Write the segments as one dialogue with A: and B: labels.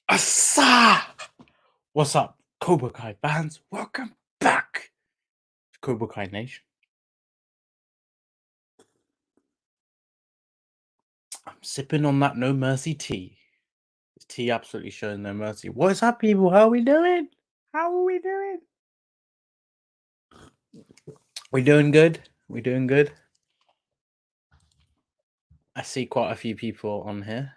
A: Asa! What's up, Cobra Kai fans? Welcome back to Cobra Kai Nation. I'm sipping on that No Mercy tea. This tea absolutely shows no mercy. What's up, people? How are we doing? How are we doing? We doing good? We doing good? I see quite a few people on here.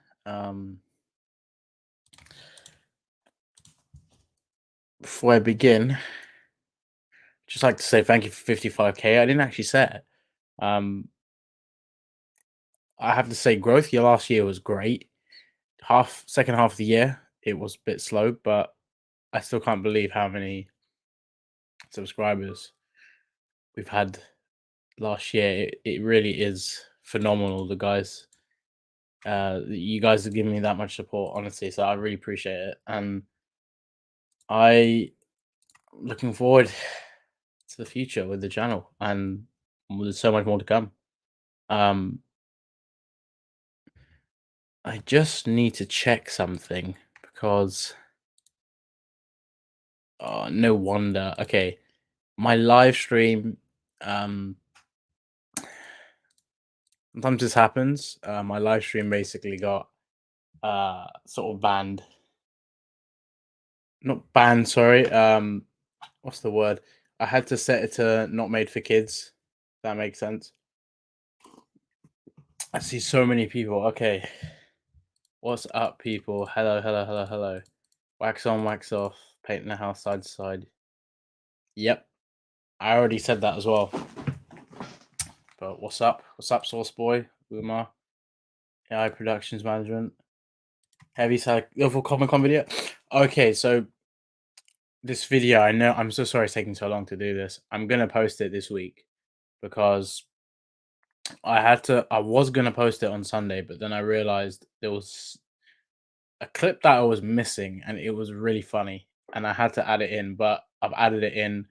A: Before I begin, just like to say thank you for 55k. I didn't actually say it. I have to say, growth year last year was great. Second half of the year, it was a bit slow, but I still can't believe how many subscribers we've had last year. It really is phenomenal. The guys, you guys have given me that much support, honestly. So I really appreciate it, and I looking forward to the future with the channel, and there's so much more to come. I just need to check something because no wonder. Okay, my live stream. Sometimes this happens. My live stream basically got sort of banned. Not banned, sorry. What's the word? I had to set it to not made for kids. If that makes sense. I see so many people. Okay. What's up, people? Hello, hello, hello, hello. Wax on, wax off. Painting the house side to side. Yep. I already said that as well. But what's up? What's up, Source Boy? Umar? AI Productions Management. Heavy side level Comic Con video. Okay, so this video, I know I'm so sorry it's taking so long to do this. I'm gonna post it this week because I was gonna post it on Sunday, but then I realized there was a clip that I was missing and it was really funny and I had to add it in, but I've added it in.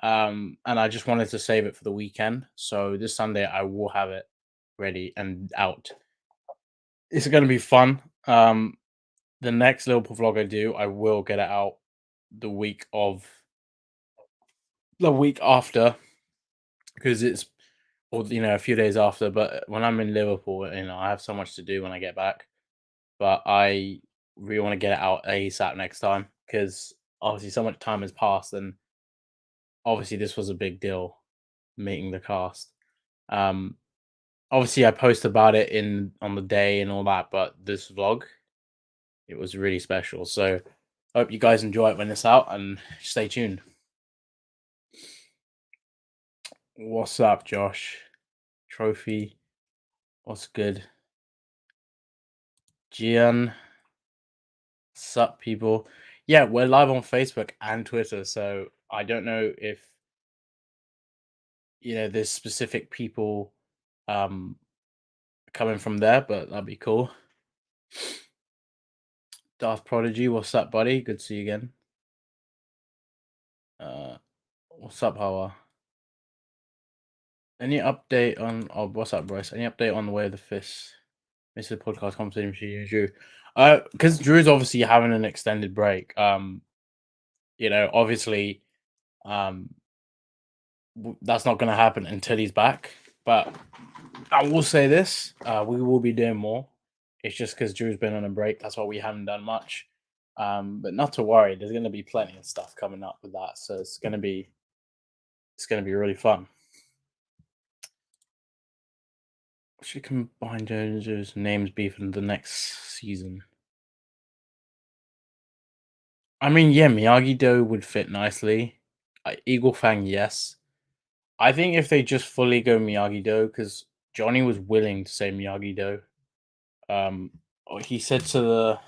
A: And I just wanted to save it for the weekend. So this Sunday I will have it ready and out. It's gonna be fun. The next Liverpool vlog I do, I will get it out the week after because it's or a few days after. But when I'm in Liverpool, I have so much to do when I get back. But I really want to get it out ASAP next time because obviously so much time has passed, and obviously this was a big deal meeting the cast. Obviously I post about it on the day and all that, but this vlog, it was really special. So I hope you guys enjoy it when it's out and stay tuned. What's up, Josh? Trophy. What's good? Gian. Sup, people? Yeah, we're live on Facebook and Twitter, so I don't know if there's specific people coming from there, but that'd be cool. Darth Prodigy, what's up, buddy? Good to see you again. What's up, Hawa? Any update on what's up, Bryce? Any update on the way of the fist? Missed the podcast conversation with you and Drew. Because Drew's obviously having an extended break. Obviously, that's not going to happen until he's back. But I will say this: we will be doing more. It's just because Drew's been on a break. That's why we haven't done much. But not to worry. There's going to be plenty of stuff coming up with that. So it's going to be really fun. Should combine Jones' names be for the next season? I mean, yeah, Miyagi-Do would fit nicely. Eagle Fang, yes. I think if they just fully go Miyagi-Do, because Johnny was willing to say Miyagi-Do. He said to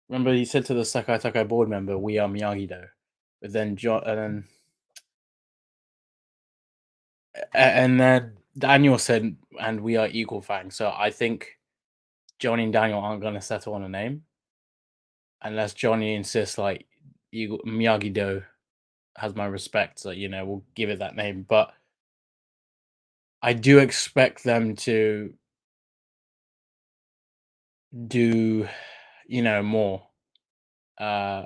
A: the Sakai Takai board member, "We are Miyagi-Do," but then and then Daniel said, "And we are Eagle Fang." So I think Johnny and Daniel aren't going to settle on a name unless Johnny insists, like, Miyagi-Do has my respect, so we'll give it that name. But I do expect them to do, more uh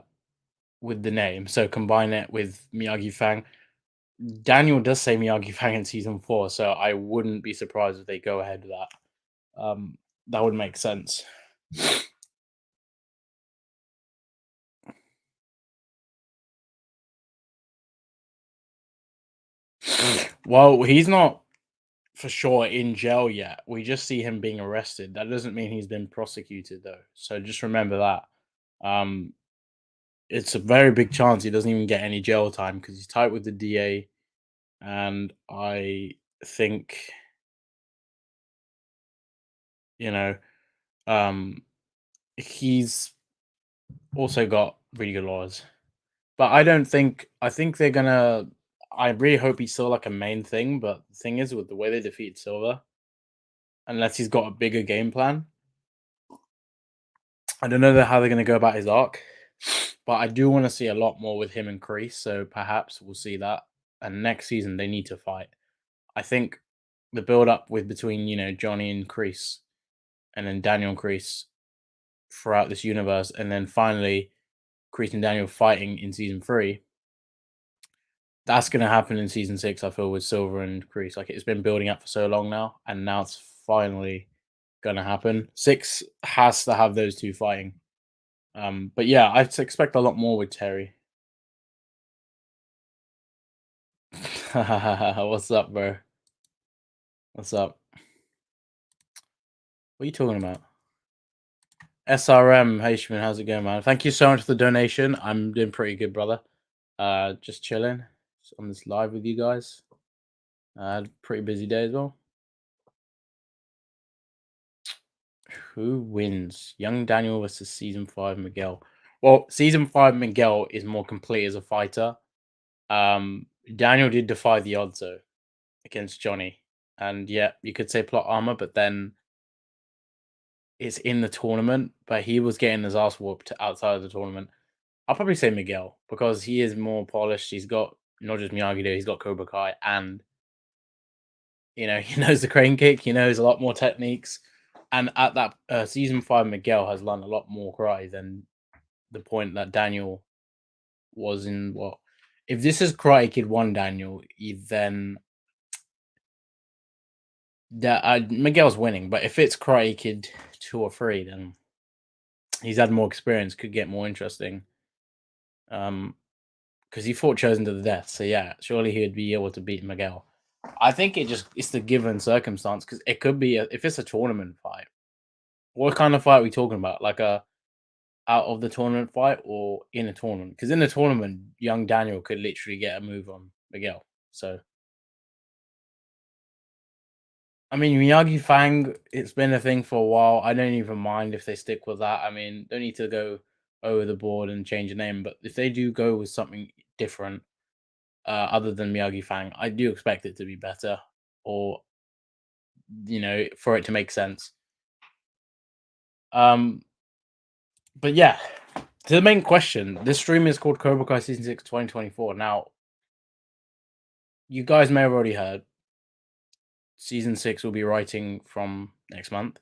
A: with the name. So combine it with Miyagi Fang. Daniel does say Miyagi Fang in season 4, so I wouldn't be surprised if they go ahead with that. That would make sense. Well, he's not for sure in jail yet. We just see him being arrested. That doesn't mean he's been prosecuted though. So just remember that. Um, it's a very big chance he doesn't even get any jail time because he's tight with the DA, and I think you know um, he's also got really good lawyers. But I don't think I think they're gonna. I really hope he's still like a main thing. But the thing is, with the way they defeat Silver, unless he's got a bigger game plan, I don't know how they're going to go about his arc, but I do want to see a lot more with him and Kreese. So perhaps we'll see that. And next season they need to fight. I think the build up with between Johnny and Kreese, and then Daniel and Kreese throughout this universe, and then finally Kreese and Daniel fighting in season 3. That's going to happen in season 6. I feel with Silver and Kreese. Like it's been building up for so long now, and now it's finally going to happen. 6 has to have those two fighting. But yeah, I expect a lot more with Terry. What's up, bro? What's up? What are you talking about? SRM, hey Shmin, how's it going, man? Thank you so much for the donation. I'm doing pretty good, brother. Just chilling on this live with you guys. Pretty busy day as well. Who wins? Young Daniel versus season 5 Miguel. Well, season 5 Miguel is more complete as a fighter. Daniel did defy the odds though against Johnny. And yeah, you could say plot armor, but then it's in the tournament, but he was getting his ass whooped outside of the tournament. I'll probably say Miguel because he is more polished. He's got not just Miyagi Do, he's got Cobra Kai, and he knows the crane kick. He knows a lot more techniques. And at that season 5, Miguel has learned a lot more karate than the point that Daniel was in. What if this is Karate Kid 1 Daniel? Then that Miguel's winning. But if it's Karate Kid 2 or 3, then he's had more experience. Could get more interesting. Because he fought Chosen to the death. So yeah, surely he would be able to beat Miguel. I think it's the given circumstance because it could be if it's a tournament fight. What kind of fight are we talking about? Like a out of the tournament fight or in a tournament? Because in the tournament, young Daniel could literally get a move on Miguel. So I mean, Miyagi Fang, it's been a thing for a while. I don't even mind if they stick with that. I mean, don't need to go over the board and change the name, but if they do go with something different, other than Miyagi Fang, I do expect it to be better, or for it to make sense. Um, but yeah, to the main question, this stream is called Cobra Kai Season 6 2024. Now, you guys may have already heard Season 6 will be writing from next month,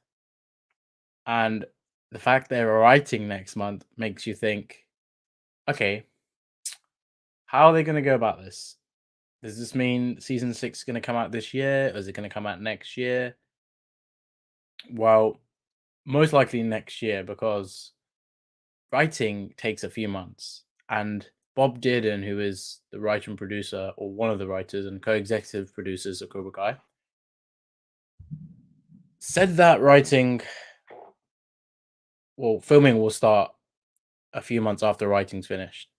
A: and the fact they're writing next month makes you think, okay, how are they going to go about this? Does this mean Season 6 is going to come out this year, or is it going to come out next year? Well, most likely next year because writing takes a few months. And Bob Dearden, who is the writer and producer, or one of the writers and co-executive producers of Cobra Kai, said that filming will start a few months after writing's finished.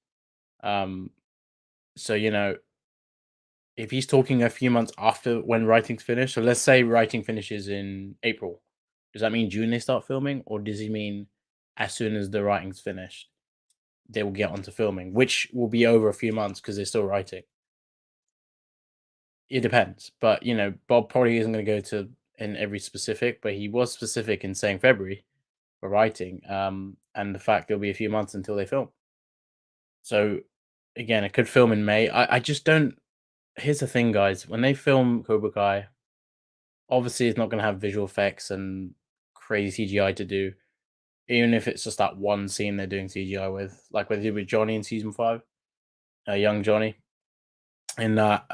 A: Um, so if he's talking a few months after when writing's finished, so let's say writing finishes in April, does that mean June they start filming, or does he mean as soon as the writing's finished, they will get onto filming, which will be over a few months because they're still writing? It depends, but Bob probably isn't going to go to in every specific, but he was specific in saying February for writing, and the fact there'll be a few months until they film. So again, it could film in May. I just don't. Here's the thing, guys. When they film Cobra Kai, obviously it's not going to have visual effects and crazy CGI to do. even if it's just that one scene they're doing CGI with, like what they did with Johnny in season 5, young Johnny in that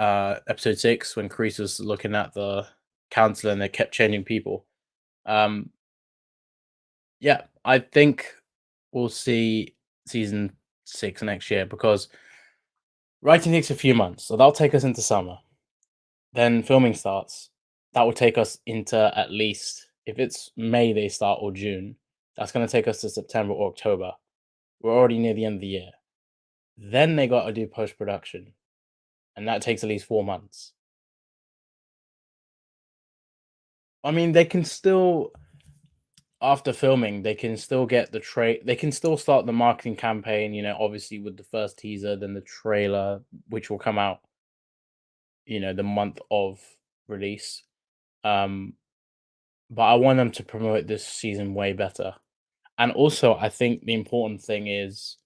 A: episode 6 when Kreese was looking at the counselor and they kept changing people. Um, yeah, I think we'll see season 6 next year because writing takes a few months, so that'll take us into summer. Then filming starts. That will take us into at least, if it's May they start or June, that's going to take us to September or October. We're already near the end of the year. Then they got to do post production, and that takes at least 4 months. I mean, they can still, after filming, they can still get the they can still start the marketing campaign, obviously with the first teaser, then the trailer, which will come out, the month of release. Um, but I want them to promote this season way better. And also, I think the important thing is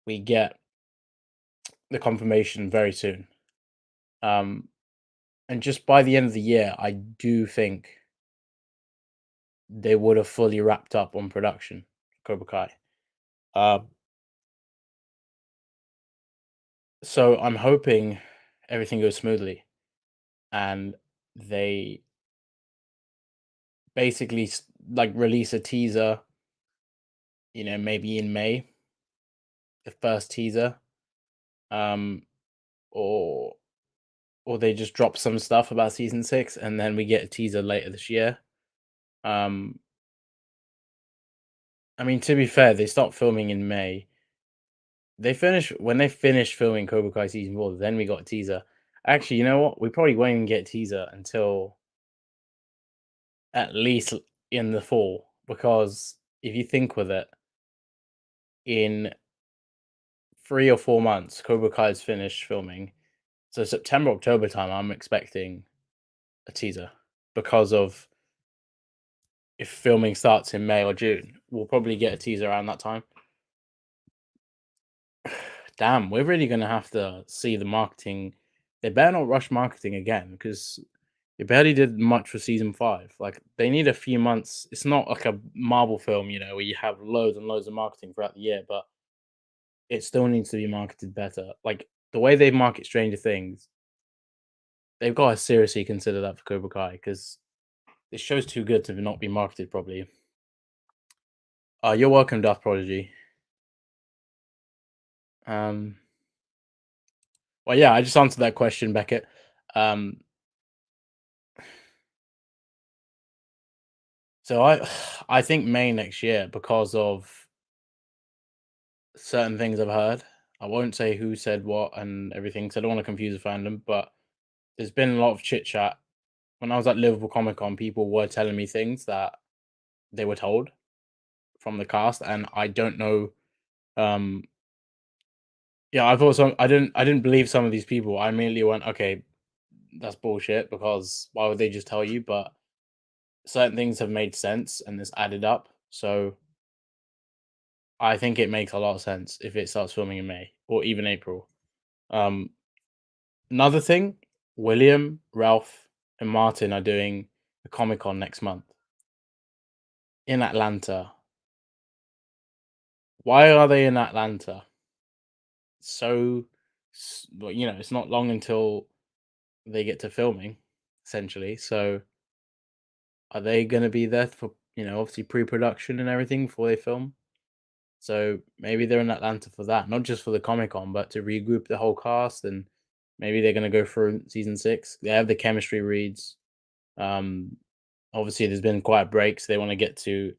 A: we get the confirmation very soon. Um, and just by the end of the year, I do think they would have fully wrapped up on production, Cobra Kai. Um, so I'm hoping everything goes smoothly and they basically like release a teaser, maybe in May, the first teaser, um, or they just drop some stuff about season 6 and then we get a teaser later this year. Um, I mean, to be fair, they stopped filming in May. They finished filming Cobra Kai season 4, then we got a teaser. Actually, you know what? We probably won't even get a teaser until at least in the fall, because if you think with it, in 3 or 4 months, Cobra Kai's finished filming. So September, October time, I'm expecting a teaser because of if filming starts in May or June, we'll probably get a teaser around that time. Damn, we're really gonna have to see the marketing. They better not rush marketing again because they barely did much for season 5. Like they need a few months. It's not like a Marvel film, where you have loads and loads of marketing throughout the year, but it still needs to be marketed better. Like the way they market Stranger Things, they've got to seriously consider that for Cobra Kai because this show's too good to not be marketed properly. You're welcome, Death Prodigy. Um, well, yeah, I just answered that question, Beckett. Um, so I think May next year because of certain things I've heard. I won't say who said what and everything, so I don't want to confuse the fandom. But there's been a lot of chit chat. When I was at Liverpool Comic Con, people were telling me things that they were told from the cast, and I don't know. Um, yeah, I thought some. I didn't believe some of these people. I immediately went, okay, that's bullshit. Because why would they just tell you? But certain things have made sense, and this added up. So I think it makes a lot of sense if it starts filming in May or even April. Um, Another thing, William, Ralph, and Martin are doing a Comic Con next month in Atlanta. Why are they in Atlanta? So, well, it's not long until they get to filming, essentially. So, are they going to be there for, obviously pre production and everything before they film? So, maybe they're in Atlanta for that, not just for the Comic Con, but to regroup the whole cast. And maybe they're going to go through season 6. They have the chemistry reads. Um, Obviously, there's been quite breaks. They want to get to,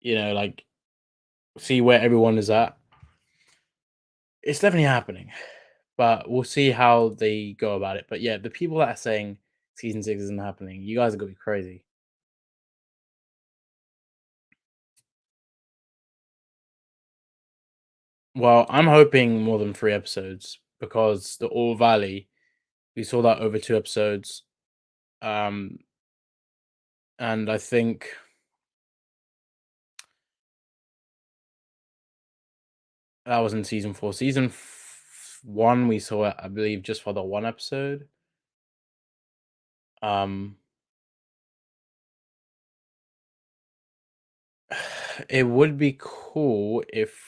A: like see where everyone is at. It's definitely happening, but we'll see how they go about it. But yeah, the people that are saying season 6 isn't happening, you guys are gonna be crazy. Well, I'm hoping more than 3 episodes because the All Valley, we saw that over 2 episodes. Um, and I think that was in season 4. Season 1, we saw it, I believe, just for the 1 episode. Um, It would be cool if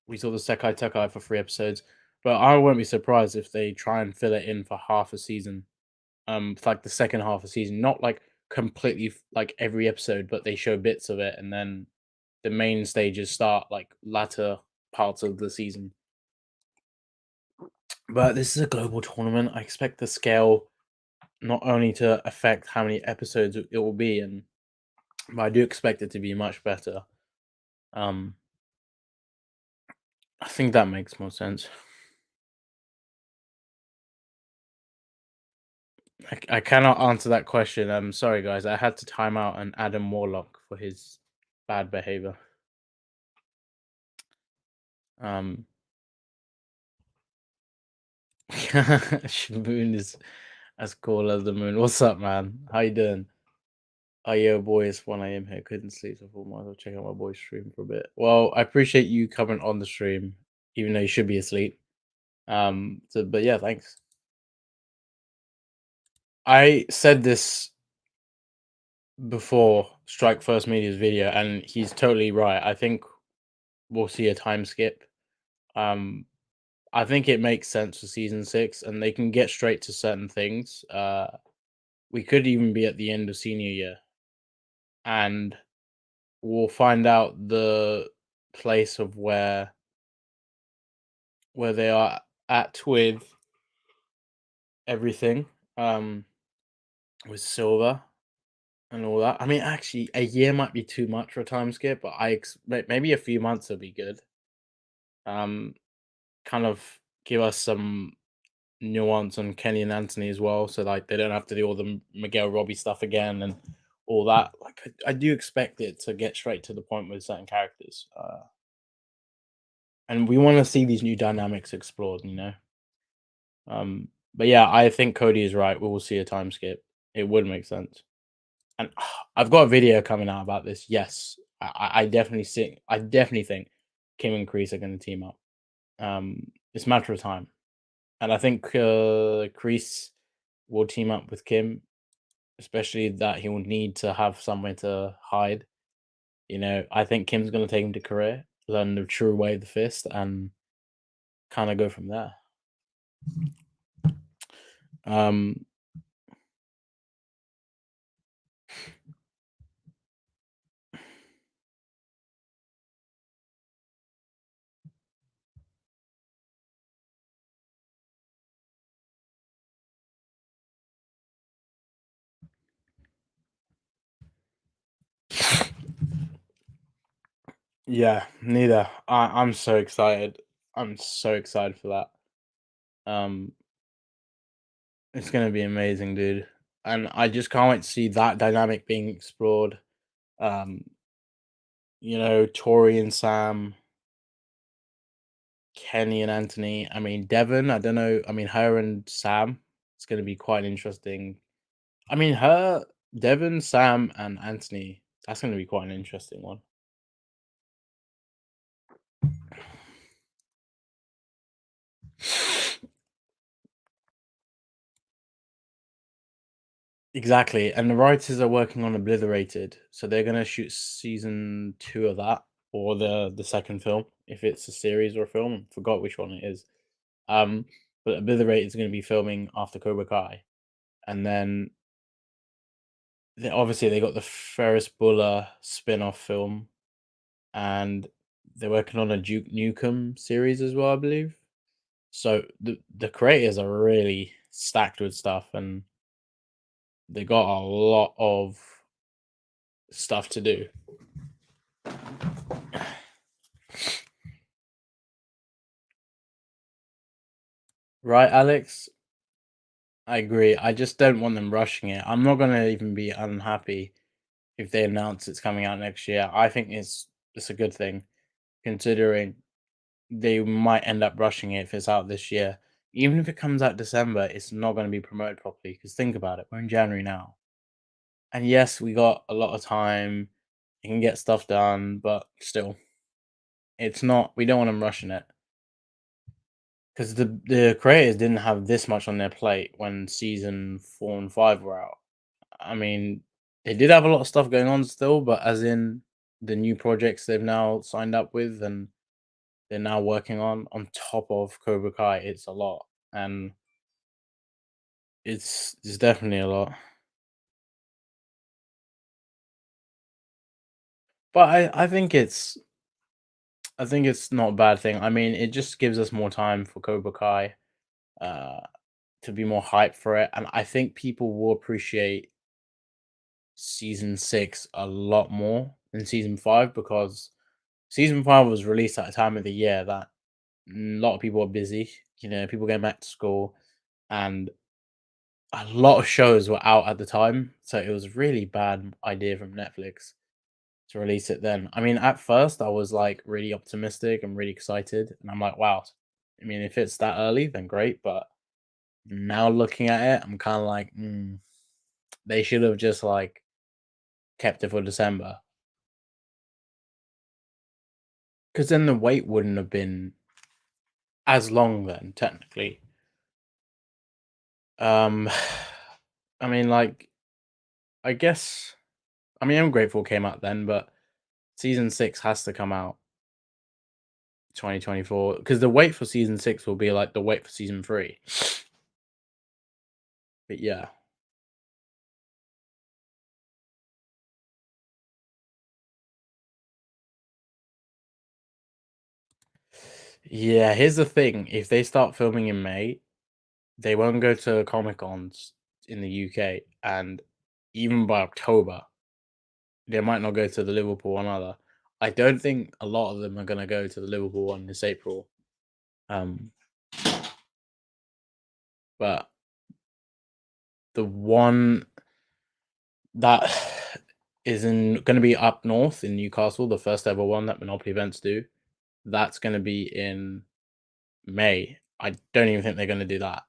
A: we saw the Sekai Tekai for 3 episodes, but I wouldn't be surprised if they try and fill it in for half a season. For, like, the second half of season, not, like, completely like, every episode, but they show bits of it, and then the main stages start, like, latter parts of the season. But this is a global tournament. I expect the scale not only to affect how many episodes it will be, and but I do expect it to be much better. Um, I think that makes more sense. I cannot answer that question. I'm sorry, guys. I had to time out an Adam Warlock for his bad behavior. Um, Moon is as cool as the moon. What's up, man? How you doing? Oh yeah, boy, it's 1 a.m. here. Couldn't sleep, so I thought might as well check out my boy's stream for a bit. Well, I appreciate you coming on the stream, even though you should be asleep. But yeah, thanks. I said this before Strike First Media's video, and he's totally right. I think we'll see a time skip. Um, I think it makes sense for season 6, and they can get straight to certain things. We could even be at the end of senior year, and we'll find out the place of where they are at with everything. Um, with Silver and all that. I mean, actually, a year might be too much for a time skip, but maybe a few months would be good. Um, kind of give us some nuance on Kenny and Anthony as well, so like they don't have to do all the Miguel Robbie stuff again and all that. Like I do expect it to get straight to the point with certain characters, and we want to see these new dynamics explored. But yeah, I think Cody is right. We will see a time skip. It would make sense, and I've got a video coming out about this. Yes, I definitely see. I definitely think Kim and Kreese are going to team up. It's a matter of time. And I think Kreese will team up with Kim, especially that he will need to have somewhere to hide. I think Kim's going to take him to Korea, learn the true way of the fist, and kind of go from there. Um, yeah, neither. I'm so excited. I'm so excited for that. Um, it's going to be amazing, dude. And I just can't wait to see that dynamic being explored. Um, Tori and Sam, Kenny and Anthony. I mean, Devon, I don't know. I mean, her and Sam, it's going to be quite interesting. I mean, Devon, Sam, and Anthony, that's going to be quite an interesting one. Exactly. And the writers are working on Obliterated. So they're going to shoot season 2 of that, or the second film, if it's a series or a film. I forgot which one it is. Um, but Obliterated is going to be filming after Cobra Kai. And then obviously they got the Ferris Bueller spin-off film, and they're working on a Duke Nukem series as well, I believe. So the creators are really stacked with stuff, and they got a lot of stuff to do. Right, Alex? I agree. I just don't want them rushing it. I'm not gonna even be unhappy if they announce it's coming out next year. I think it's a good thing, considering they might end up rushing it if it's out this year. Even if it comes out December, it's not going to be promoted properly. Because think about it, we're in January now, and yes, we got a lot of time. You can get stuff done, but still, it's not. We don't want them rushing it, because the creators didn't have this much on their plate when season 4 and 5 were out. I mean, they did have a lot of stuff going on still, but as in the new projects they've now signed up with and they're now working on top of Cobra Kai, it's a lot, and it's definitely a lot. But I think it's not a bad thing. I mean, it just gives us more time for Cobra Kai, uh, to be more hyped for it, and I think people will appreciate season 6 a lot more than season 5 because season 5 was released at a time of the year that a lot of people are busy, people going back to school, and a lot of shows were out at the time, so it was a really bad idea from Netflix to release it then. I mean, at first, I was, like, really optimistic and really excited, and I'm like, "Wow." I mean, if it's that early, then great, but now looking at it, I'm kinda like, they should have just, like, kept it for December, because then the wait wouldn't have been as long then, technically. Um, I mean, like, I guess I'm grateful came out then, but season 6 has to come out 2024 because the wait for season 6 will be like the wait for season 3. But yeah. Yeah, here's the thing, if they start filming in May, they won't go to Comic-Cons in the UK, and even by October, they might not go to the Liverpool one either. I don't think a lot of them are gonna go to the Liverpool one this April. Um, but the one that is in gonna be up north in Newcastle, the first ever one that Monopoly Events do, that's gonna be in May. I don't even think they're gonna do that.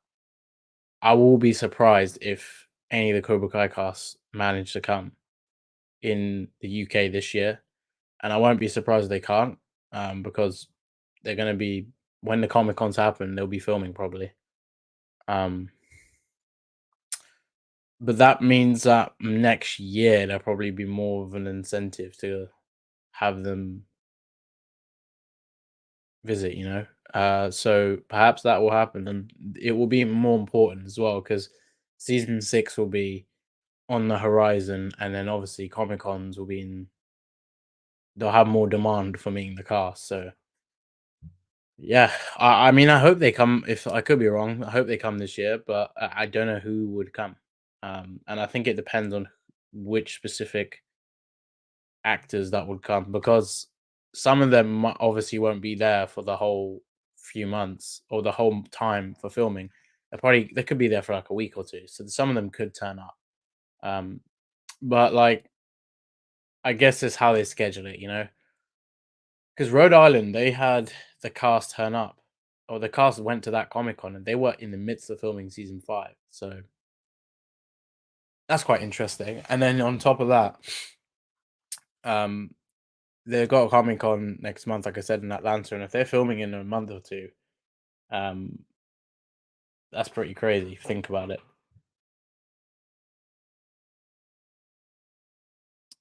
A: I will be surprised if any of the Cobra Kai casts manage to come in the UK this year, and I won't be surprised if they can't, because they're gonna be when the Comic Cons happen, they'll be filming probably. Um, but that means that next year there'll probably be more of an incentive to have them visit, so perhaps that will happen, and it will be more important as well because season 6 will be on the horizon, and then obviously Comic Cons will be in. They'll have more demand for meeting the cast. So yeah, I mean, I hope they come. If I could be wrong, I hope they come this year, but I don't know who would come. And I think it depends on which specific actors that would come because some of them obviously won't be there for the whole few months or the whole time for filming. They could be there for like a week or two, so some of them could turn up. Um, but like I guess it's how they schedule it, because Rhode Island they had the cast turn up, or the cast went to that Comic Con and they were in the midst of filming season 5, so that's quite interesting. And then on top of that, um, they've got a Comic Con next month, like I said, in Atlanta, and if they're filming in a month or two, um, that's pretty crazy. If you think about it.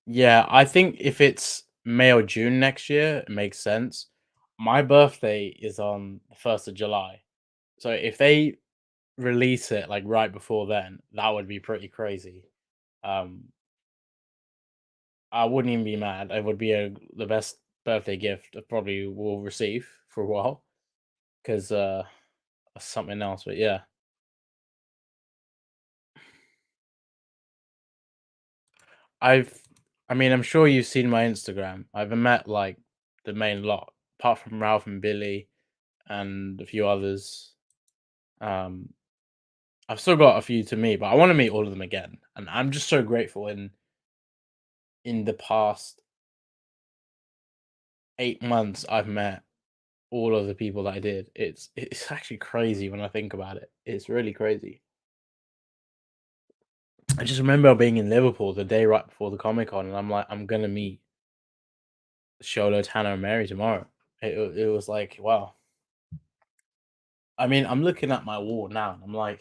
A: Yeah, I think if it's May or June next year, it makes sense. My birthday is on the 1st of July, so if they release it like right before then, that would be pretty crazy. Um, I wouldn't even be mad. It would be the best birthday gift I probably will receive for a while because that's something else. But yeah. I've I mean, I'm sure you've seen my Instagram. I've met like the main lot, apart from Ralph and Billy and a few others. Um, I've still got a few to meet, but I want to meet all of them again. And I'm just so grateful in the past 8 months I've met all of the people that I did. It's actually crazy when I think about it. It's really crazy. I just remember being in Liverpool the day right before the Comic Con, and I'm like, I'm gonna meet Sholo, Tanner, and Mary tomorrow. It was like, wow. I mean, I'm looking at my wall now, and I'm like,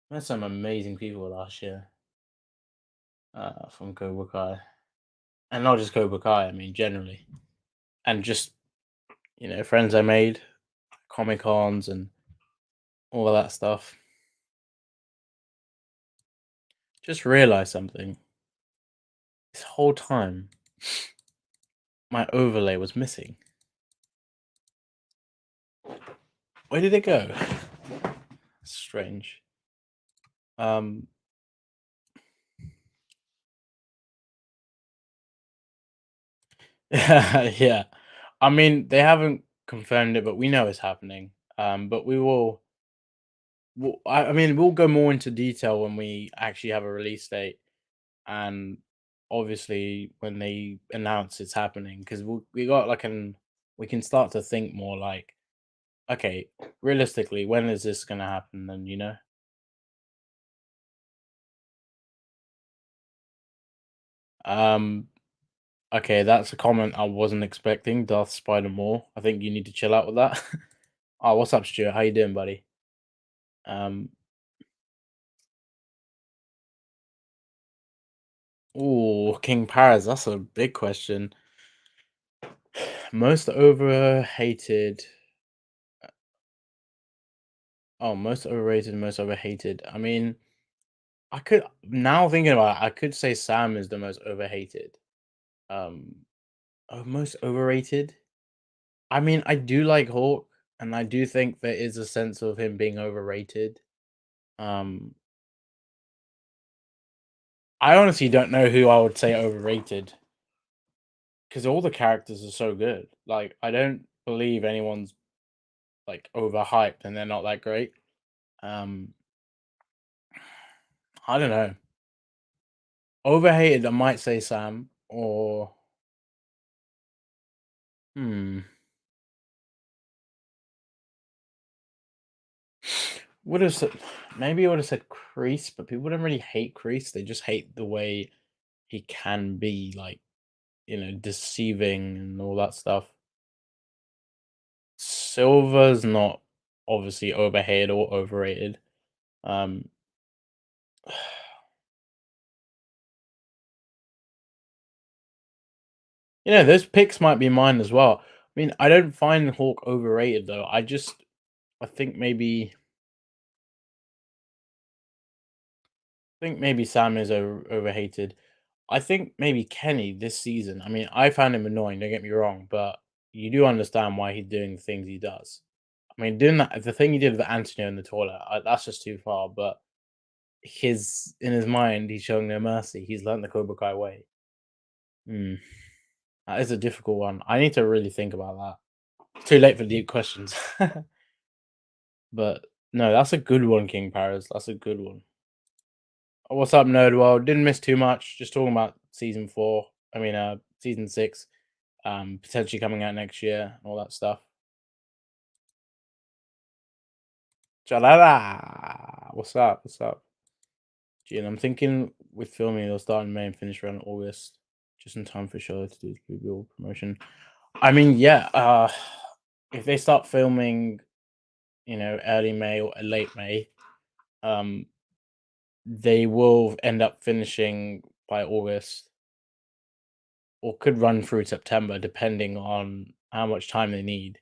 A: there's some amazing people last year from Cobra Kai. and not just Cobra Kai. I mean, generally, and just friends I made, Comic Cons, and all of that stuff. Just realized something. This whole time, my overlay was missing. Where did it go? Strange. Um, yeah. I mean, they haven't confirmed it, but we know it's happening. But we will. I mean, we'll go more into detail when we actually have a release date, and obviously when they announce it's happening, because we got like we can start to think more like, okay, realistically, when is this gonna happen? Then um, okay, that's a comment I wasn't expecting. Darth Spider more. I think you need to chill out with that. Oh, what's up, Stuart? How you doing, buddy? Um, oh, King Paris. That's a big question. Most overhated. Oh, most overrated, most overhated. I mean, I could now thinking about it, I could say Sam is the most overhated. Um, most overrated. I mean, I do like Hawk, and I do think there is a sense of him being overrated. Um, I honestly don't know who I would say overrated because all the characters are so good. Like, I don't believe anyone's like overhyped and they're not that great. Um, I don't know. Overhated, I might say Sam or hmm. Would have said maybe I would have said Crease, but people don't really hate Crease. They just hate the way he can be like, deceiving and all that stuff. Silver's not obviously overhated or overrated. Um, those picks might be mine as well. I mean, I don't find Hawk overrated though. I think maybe Sam is overhated. I think maybe Kenny this season. I mean, I found him annoying. Don't get me wrong, but you do understand why he's doing the things he does. I mean, doing that the thing he did with Antonio in the toilet, that's just too far. But his in his mind, he's showing no mercy. He's learned the Cobra Kai way. Hmm, that is a difficult one. I need to really think about that. It's too late for deep questions. But no, that's a good one, King Paris. That's a good one. What's up, Nerd World? Didn't miss too much. Just talking about season 4. I mean, season 6, potentially coming out next year, all that stuff. Chalala! What's up? What's up? Gee, and I'm thinking with filming, it'll start in May and finish around August, just in time for show to do Google promotion. I mean, yeah, if they start filming, early May or late May, um, they will end up finishing by August or could run through September, depending on how much time they need.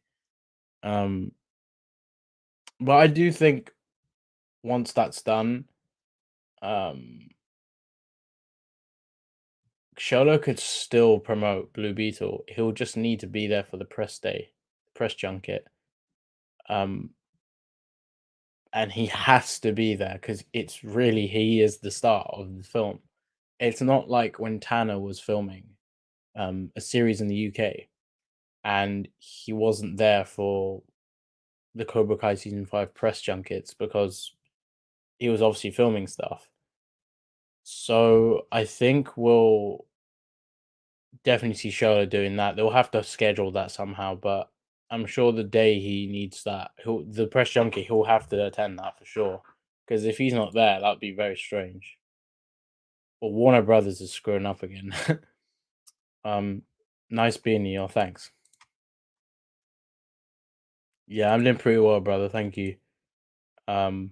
A: Um, but I do think once that's done, um, Sholo could still promote Blue Beetle. He'll just need to be there for the press day, press junket. Um, and he has to be there because it's really he is the star of the film. It's not like when Tanner was filming a series in the UK and he wasn't there for the Cobra Kai season 5 press junkets because he was obviously filming stuff. So I think we'll definitely see Shola doing that. They'll have to schedule that somehow, but I'm sure the day he needs that, the press junket, he'll have to attend that for sure. Because if he's not there, that'd be very strange. Well, Warner Brothers is screwing up again. um, nice being here. Thanks. Yeah, I'm doing pretty well, brother. Thank you. Um,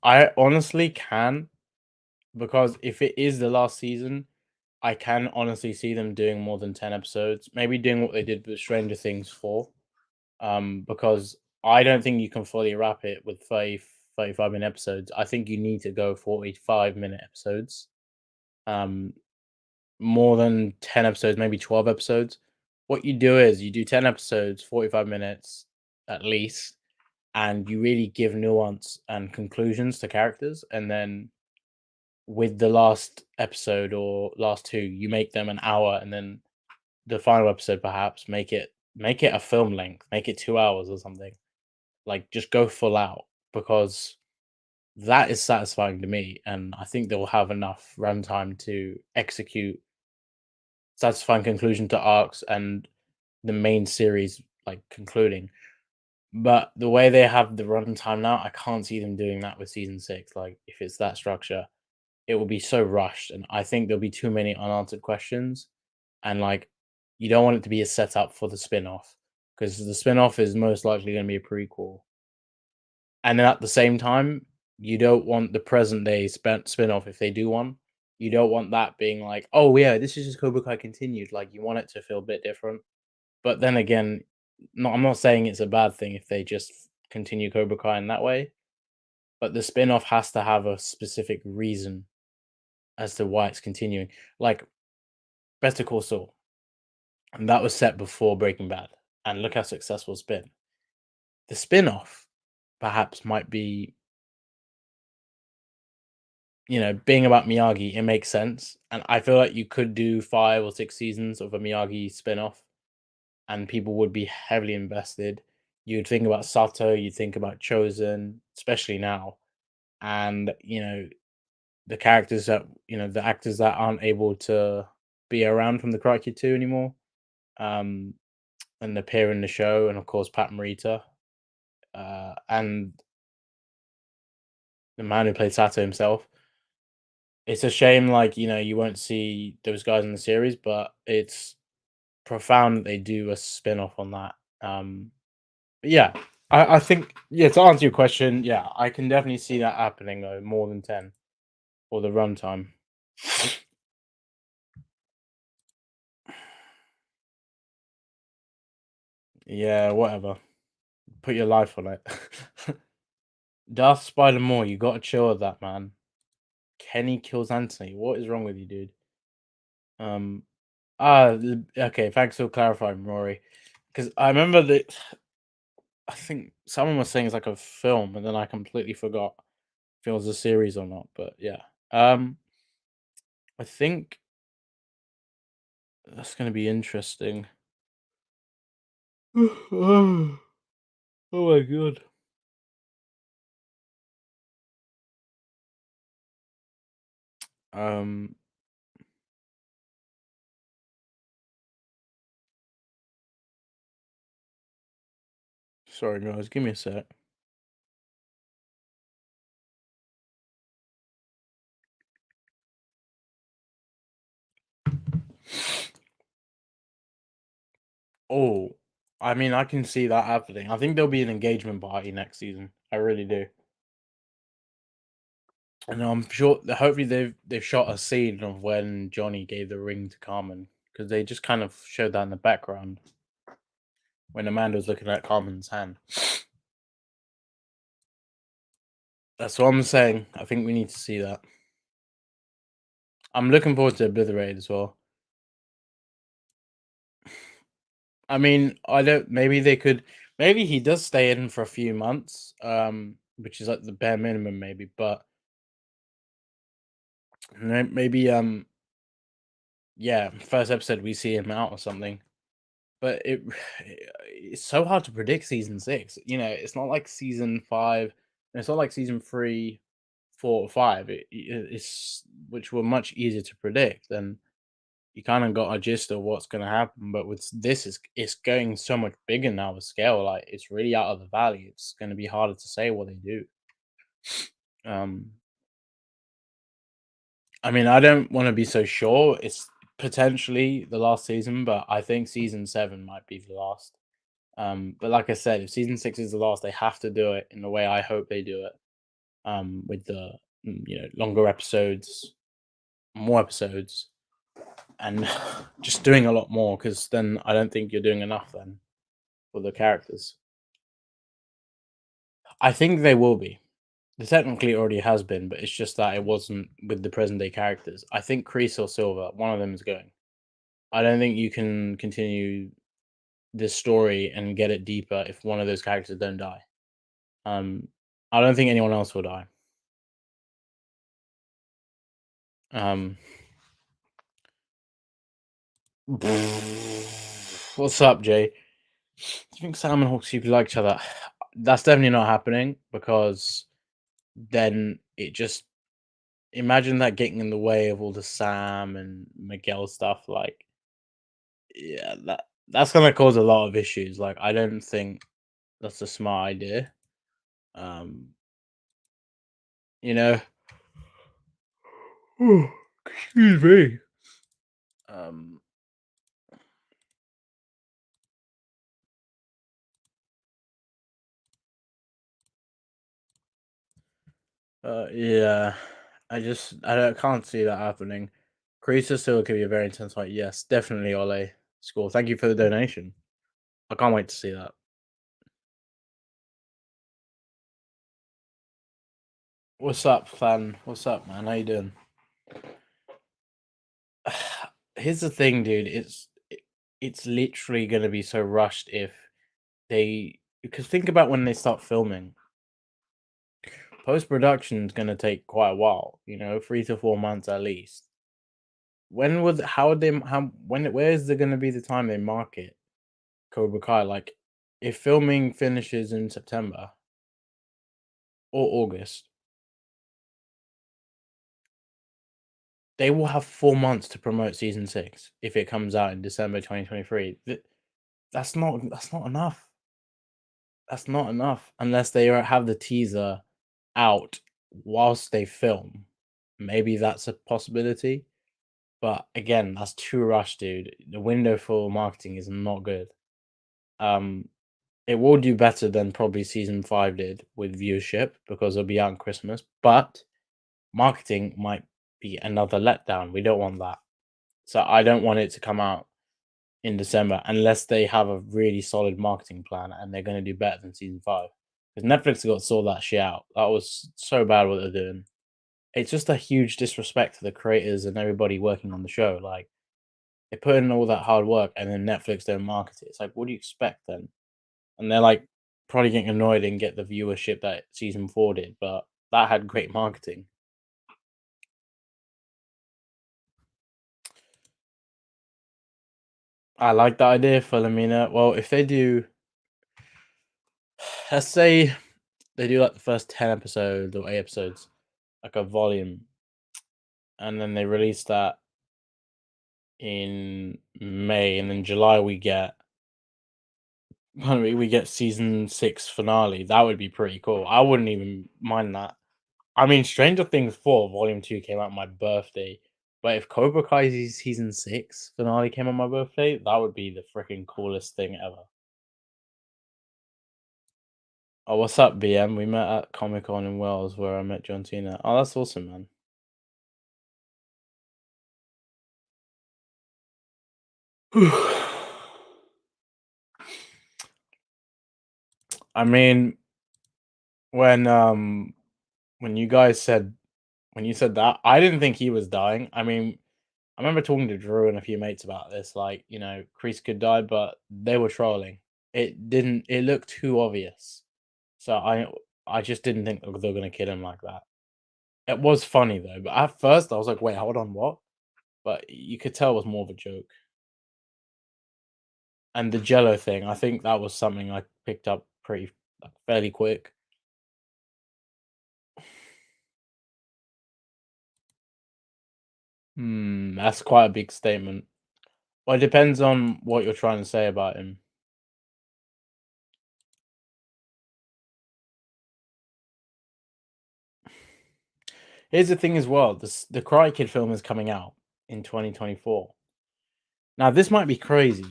A: I honestly can. because if it is the last season, I can honestly see them doing more than 10 episodes. Maybe doing what they did with Stranger Things 4. Because I don't think you can fully wrap it with 35-minute episodes. I think you need to go 45-minute episodes. Um, more than 10 episodes, maybe 12 episodes. What you do is you do 10 episodes, 45 minutes at least, and you really give nuance and conclusions to characters. And then with the last episode or last two, you make them an hour, and then the final episode perhaps make it a film length, make it 2 hours or something. Like just go full out because that is satisfying to me, and I think they'll have enough runtime to execute satisfying conclusion to arcs and the main series like concluding. But the way they have the runtime now, I can't see them doing that with season six. Like if it's that structure, it will be so rushed, and I think there'll be too many unanswered questions. And like, you don't want it to be a setup for the spin-off because the spin-off is most likely going to be a prequel. And then at the same time, you don't want the present day spin-off if they do one. You don't want that being like, oh yeah, this is just Cobra Kai continued. Like you want it to feel a bit different. But then again, no, I'm not saying it's a bad thing if they just continue Cobra Kai in that way. But the spin-off has to have a specific reason as to why it's continuing. Like Better Call Saul, and that was set before Breaking Bad. And look how successful it's been. The spin-off perhaps might be, being about Miyagi, it makes sense. And I feel like you could do 5 or 6 seasons of a Miyagi spin-off and people would be heavily invested. You'd think about Sato, you'd think about Chosen, especially now. And, the characters that, the actors that aren't able to be around from the Karate Kid 2 anymore, um, and appear in the show, and of course, Pat Morita, and the man who played Sato himself. It's a shame, like, you won't see those guys in the series, but it's profound that they do a spin-off on that. But yeah, I think, yeah, to answer your question, yeah, I can definitely see that happening though, more than 10 for the runtime. Yeah, whatever. Put your life on it. Darth Spider Moore, you gotta chill with that, man. Kenny kills Anthony. What is wrong with you, dude? Um, okay, thanks for clarifying, Rory. Because I remember that I think someone was saying it's like a film, and then I completely forgot if it was a series or not. But yeah, I think that's gonna be interesting. Oh my god. Um, sorry guys, give me a sec. Oh, I mean, I can see that happening. I think there'll be an engagement party next season. I really do. And I'm sure that hopefully they've shot a scene of when Johnny gave the ring to Carmen because they just kind of showed that in the background when Amanda was looking at Carmen's hand. That's what I'm saying. I think we need to see that. I'm looking forward to Obliterate as well. I mean, I don't. Maybe they could. Maybe he does stay in for a few months, which is like the bare minimum, maybe. But maybe, yeah, first episode we see him out or something. But it's so hard to predict season six. It's not like season five, and it's not like season three, 4 or 5. It's which were much easier to predict, and you kind of got a gist of what's going to happen. But with this, it's going so much bigger now with scale. Like it's really out of the valley. It's going to be harder to say what they do. Um, I mean, I don't want to be so sure. It's potentially the last season, but I think season 7 might be the last. But like I said, if season 6 is the last, they have to do it in the way I hope they do it. With the longer episodes, more episodes, and just doing a lot more. Because then I don't think you're doing enough then for the characters. I think they will be. It technically already has been, but it's just that it wasn't with the present day characters. I think Kreese or Silver, one of them is going. I don't think you can continue this story and get it deeper if one of those characters don't die. Um, I don't think anyone else will die. Um, what's up, Jay? Do you think Sam and Hawks could like each other? That's definitely not happening because then it just imagine that getting in the way of all the Sam and Miguel stuff. Like, yeah, that's gonna cause a lot of issues. Like, I don't think that's a smart idea. Um, you know, excuse me. Um, yeah, can't see that happening. Creaser still could be a very intense fight. Yes, definitely, Ole. Score. Thank you for the donation. I can't wait to see that. What's up, fan? What's up, man? How you doing? Here's the thing, dude. It's literally gonna be so rushed if they because think about when they start filming. Post production is gonna take quite a while. 3 to 4 months at least. When would how would they how when where is there gonna be the time they market Cobra Kai? Like, if filming finishes in September or August, they will have 4 months to promote season 6 if it comes out in December 2023. That's not enough. That's not enough unless they have the teaser out whilst they film. Maybe that's a possibility, but again, that's too rushed, dude. The window for marketing is not good. Um, it will do better than probably season 5 did with viewership because it'll be out on Christmas, but marketing might be another letdown. We don't want that. So I don't want it to come out in December unless they have a really solid marketing plan and they're going to do better than season 5. Because Netflix got saw that shit out. That was so bad what they're doing. It's just a huge disrespect to the creators and everybody working on the show. Like, they put in all that hard work and then Netflix don't market it. It's like, what do you expect then? And they're like probably getting annoyed and get the viewership that season 4 did, but that had great marketing. I like that idea for Lamina. Well, if they do, let's say they do like the first 10 episodes or 8 episodes, like a volume, and then they release that in May, and then July we get season 6 finale. That would be pretty cool. I wouldn't even mind that. I mean, Stranger Things 4 Volume 2 came out my birthday, but if Cobra Kai season 6 finale came on my birthday, that would be the freaking coolest thing ever. Oh, what's up, BM? We met at Comic Con in Wales where I met John Cena. Oh, that's awesome, man. I mean, when when you guys said when you said that, I didn't think he was dying. I mean, I remember talking to Drew and a few mates about this, like, Kreese could die, but they were trolling. It looked too obvious. So I just didn't think they were gonna kill him like that. It was funny though, but at first I was like, wait, hold on, what? But you could tell it was more of a joke. And the Jello thing, I think that was something I picked up pretty like, fairly quick. That's quite a big statement. Well, it depends on what you're trying to say about him. Here's the thing as well: the Karate Kid film is coming out in 2024. Now, this might be crazy.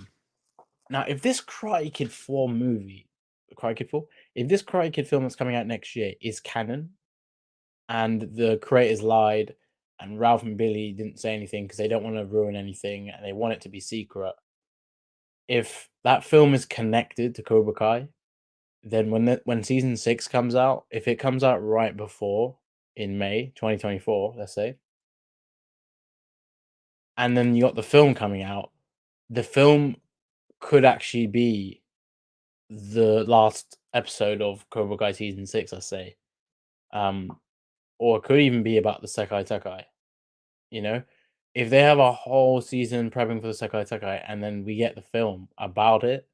A: Now, if this Karate Kid 4 movie, Karate Kid 4, if this Karate Kid film that's coming out next year is canon, and the creators lied, and Ralph and Billy didn't say anything because they don't want to ruin anything and they want it to be secret. If that film is connected to Cobra Kai, then when season 6 comes out, if it comes out right before in May 2024, let's say, and then you got the film coming out, the film could actually be the last episode of Cobra Kai season 6, I say. Um, or it could even be about the Sekai Tekai, you know? If they have a whole season prepping for the Sekai Tekai and then we get the film about it,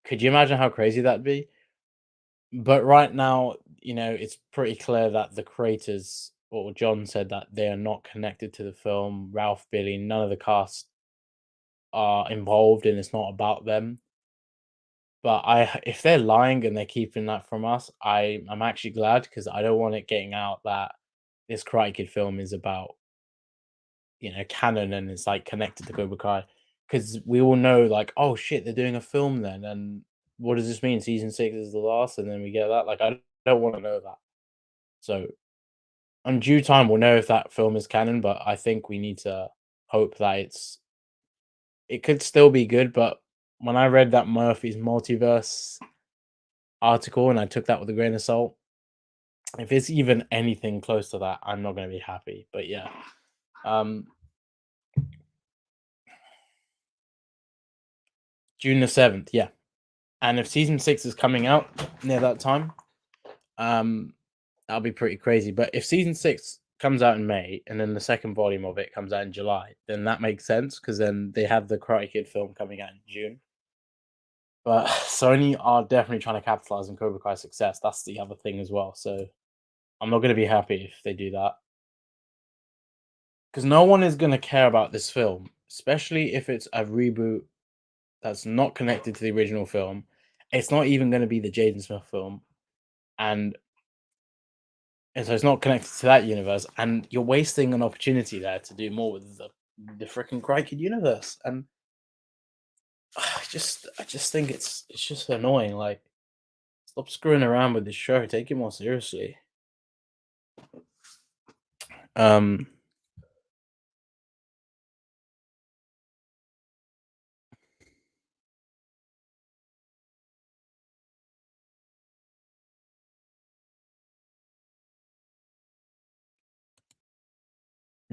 A: could you imagine how crazy that'd be? But right now, it's pretty clear that the creators, or John said that they are not connected to the film. Ralph, Billy, none of the cast are involved and it's not about them. But if they're lying and they're keeping that from us, I'm actually glad because I don't want it getting out that this Karate Kid film is about, canon and it's like connected to Cobra Kai. Because we all know, like, oh shit, they're doing a film then, and what does this mean? Season 6 is the last, and then we get that. Like, I don't want to know that. So, on due time, we'll know if that film is canon. But I think we need to hope that it could still be good. But when I read that Murphy's multiverse article, and I took that with a grain of salt, if it's even anything close to that, I'm not going to be happy. But yeah, um, June the 7th, yeah. And if season 6 is coming out near that time, um, that'll be pretty crazy. But if season 6 comes out in May and then the second volume of it comes out in July, then that makes sense because then they have the Karate Kid film coming out in June. But Sony are definitely trying to capitalize on Cobra Kai's success. That's the other thing as well. So I'm not going to be happy if they do that because no one is going to care about this film, especially if it's a reboot that's not connected to the original film. It's not even going to be the Jaden Smith film, and so it's not connected to that universe. And you're wasting an opportunity there to do more with the freaking Crikey universe. And I just think it's just annoying. Like, stop screwing around with this show. Take it more seriously. Um,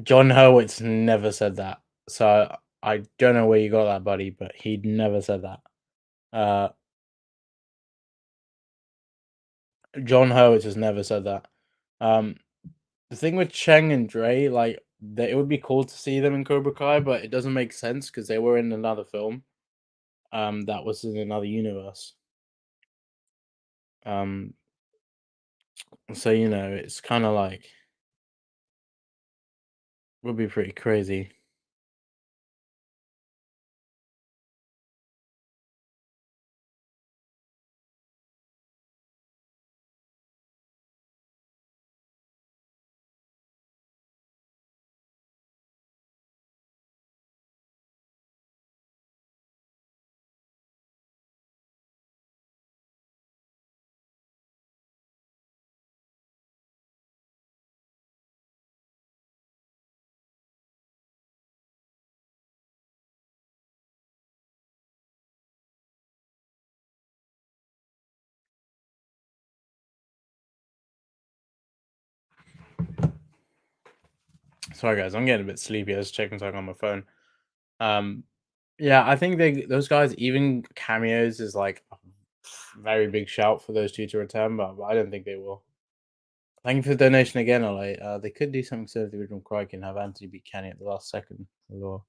A: John Hurwitz never said that. So I don't know where you got that, buddy, but he never said that. Uh, John Hurwitz has never said that. Um, the thing with Cheng and Dre, like, it would be cool to see them in Cobra Kai, but it doesn't make sense because they were in another film. That was in another universe. Um, so it's kind of like would be pretty crazy. Sorry guys, I'm getting a bit sleepy. I was checking something on my phone. Um, yeah, I think those guys even cameos is like a very big shout for those two to return, but I don't think they will. Thank you for the donation again, Ollie. They could do something similar to the original Crikey and have Anthony beat Kenny at the last second as well.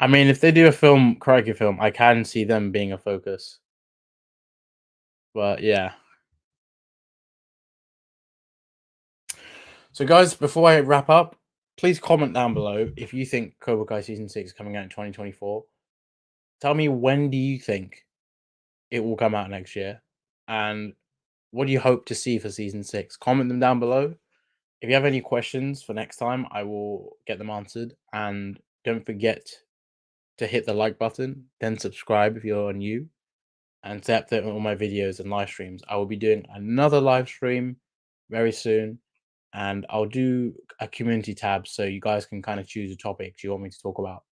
A: I mean, if they do a film, Crikey film, I can see them being a focus. But yeah. So guys, before I wrap up, please comment down below if you think Cobra Kai season 6 is coming out in 2024. Tell me, when do you think it will come out next year? And what do you hope to see for season 6? Comment them down below. If you have any questions for next time, I will get them answered. And don't forget to hit the like button, then subscribe if you're new, and tap that on all my videos and live streams. I will be doing another live stream very soon, and I'll do a community tab so you guys can kind of choose a topic you want me to talk about.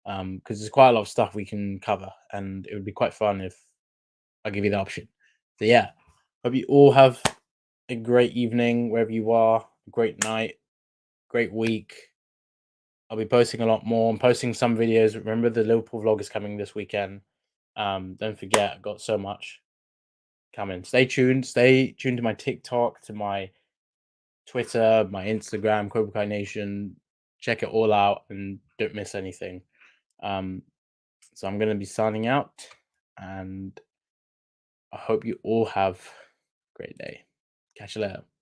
A: Because there's quite a lot of stuff we can cover, and it would be quite fun if I give you the option. So yeah, hope you all have a great evening wherever you are, a great night, great week. I'll be posting a lot more. I'm posting some videos. Remember the Liverpool vlog is coming this weekend. Don't forget, I've got so much coming. Stay tuned. Stay tuned to my TikTok, to my Twitter, my Instagram, Cobra Kai Nation. Check it all out and don't miss anything. Um, so I'm gonna be signing out, and I hope you all have a great day. Catch you later.